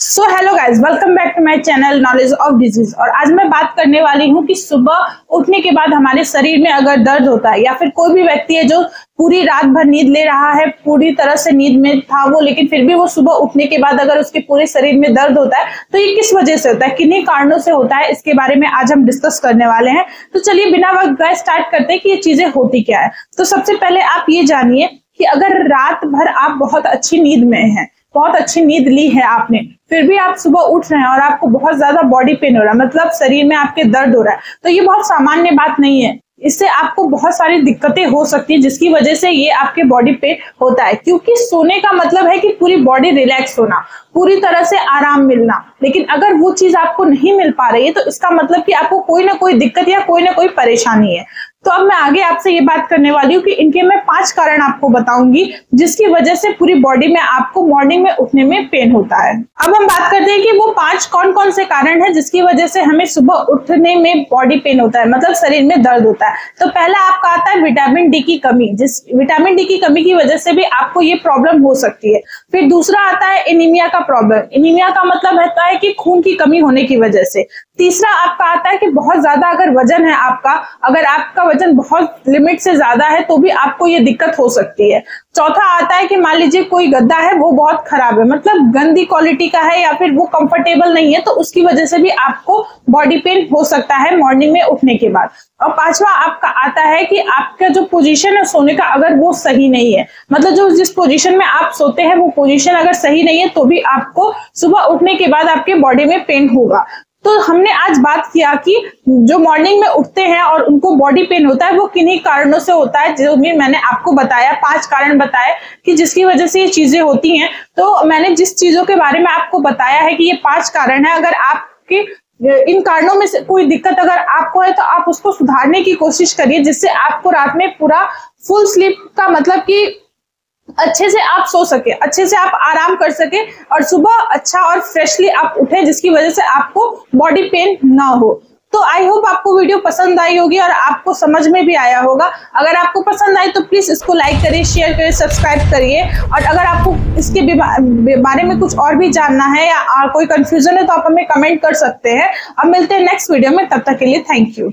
So hello guys, welcome back to my channel knowledge of disease. और आज मैं बात करने वाली हूँ कि सुबह उठने के बाद हमारे शरीर में अगर दर्द होता है या फिर कोई भी व्यक्ति है जो पूरी रात भर नींद ले रहा है, पूरी तरह से नींद में था वो, लेकिन फिर भी वो सुबह उठने के बाद अगर उसके पूरे शरीर में दर्द होता है तो ये किस वजह से होता है, किन्हीं कारणों से होता है, इसके बारे में आज हम डिस्कस करने वाले हैं। तो चलिए बिना वक्त गए स्टार्ट करते हैं कि ये चीजें होती क्या है। तो सबसे पहले आप ये जानिए कि अगर रात भर आप बहुत अच्छी नींद में हैं, बहुत अच्छी नींद ली है आपने, फिर भी आप सुबह उठ रहे हैं और आपको बहुत ज्यादा बॉडी पेन हो रहा है, मतलब शरीर में आपके दर्द हो रहा है, तो ये बहुत सामान्य बात नहीं है। इससे आपको बहुत सारी दिक्कतें हो सकती है जिसकी वजह से ये आपके बॉडी पे होता है, क्योंकि सोने का मतलब है कि पूरी बॉडी रिलैक्स होना, पूरी तरह से आराम मिलना। लेकिन अगर वो चीज आपको नहीं मिल पा रही है तो इसका मतलब कि आपको कोई ना कोई दिक्कत या कोई ना कोई परेशानी है। तो अब मैं आगे आपसे ये बात करने वाली हूँ कि इनके मैं 5 कारण आपको बताऊंगी जिसकी वजह से पूरी बॉडी में आपको मॉर्निंग में उठने में पेन होता है। अब हम बात करते हैं कि वो 5 कौन कौन से कारण हैं जिसकी वजह से हमें सुबह उठने में बॉडी पेन होता है, मतलब शरीर में दर्द होता है। तो पहला आपका आता है विटामिन डी की कमी, जिस विटामिन डी की कमी की वजह से भी आपको ये प्रॉब्लम हो सकती है। फिर दूसरा आता है एनीमिया का प्रॉब्लम। एनीमिया का मतलब होता है कि खून की कमी होने की वजह से। तीसरा आपका आता है कि बहुत ज्यादा अगर वजन है आपका, अगर आपका वजन बहुत लिमिट से ज्यादा है तो भी आपको ये दिक्कत हो सकती है। चौथा आता है कि मान लीजिए कोई गद्दा है वो बहुत खराब है, मतलब गंदी क्वालिटी का है या फिर वो कंफर्टेबल नहीं है, तो उसकी वजह से भी आपको बॉडी पेन हो सकता है मॉर्निंग में उठने के बाद। और पांचवा आपका आता है कि आपका जो पोजीशन है सोने का, अगर वो सही नहीं है, मतलब जो जिस पोजीशन में आप सोते हैं वो पोजीशन अगर सही नहीं है तो भी आपको सुबह उठने के बाद आपके बॉडी में पेन होगा। तो हमने आज बात किया कि जो मॉर्निंग में उठते हैं और उनको बॉडी पेन होता है वो किन्हीं कारणों से होता है, जो भी मैंने आपको बताया, 5 कारण बताए कि जिसकी वजह से ये चीजें होती हैं। तो मैंने जिस चीजों के बारे में आपको बताया है कि ये 5 कारण है, अगर आपके इन कारणों में से कोई दिक्कत अगर आपको है तो आप उसको सुधारने की कोशिश करिए, जिससे आपको रात में पूरा फुल स्लीप का मतलब कि अच्छे से आप सो सके, अच्छे से आप आराम कर सके और सुबह अच्छा और फ्रेशली आप उठे, जिसकी वजह से आपको बॉडी पेन ना हो। तो आई होप आपको वीडियो पसंद आई होगी और आपको समझ में भी आया होगा। अगर आपको पसंद आई तो प्लीज इसको लाइक करिए, शेयर करिए, सब्सक्राइब करिए। और अगर आपको इसके बारे में कुछ और भी जानना है या कोई कंफ्यूजन है तो आप हमें कमेंट कर सकते हैं। अब मिलते हैं नेक्स्ट वीडियो में, तब तक के लिए थैंक यू।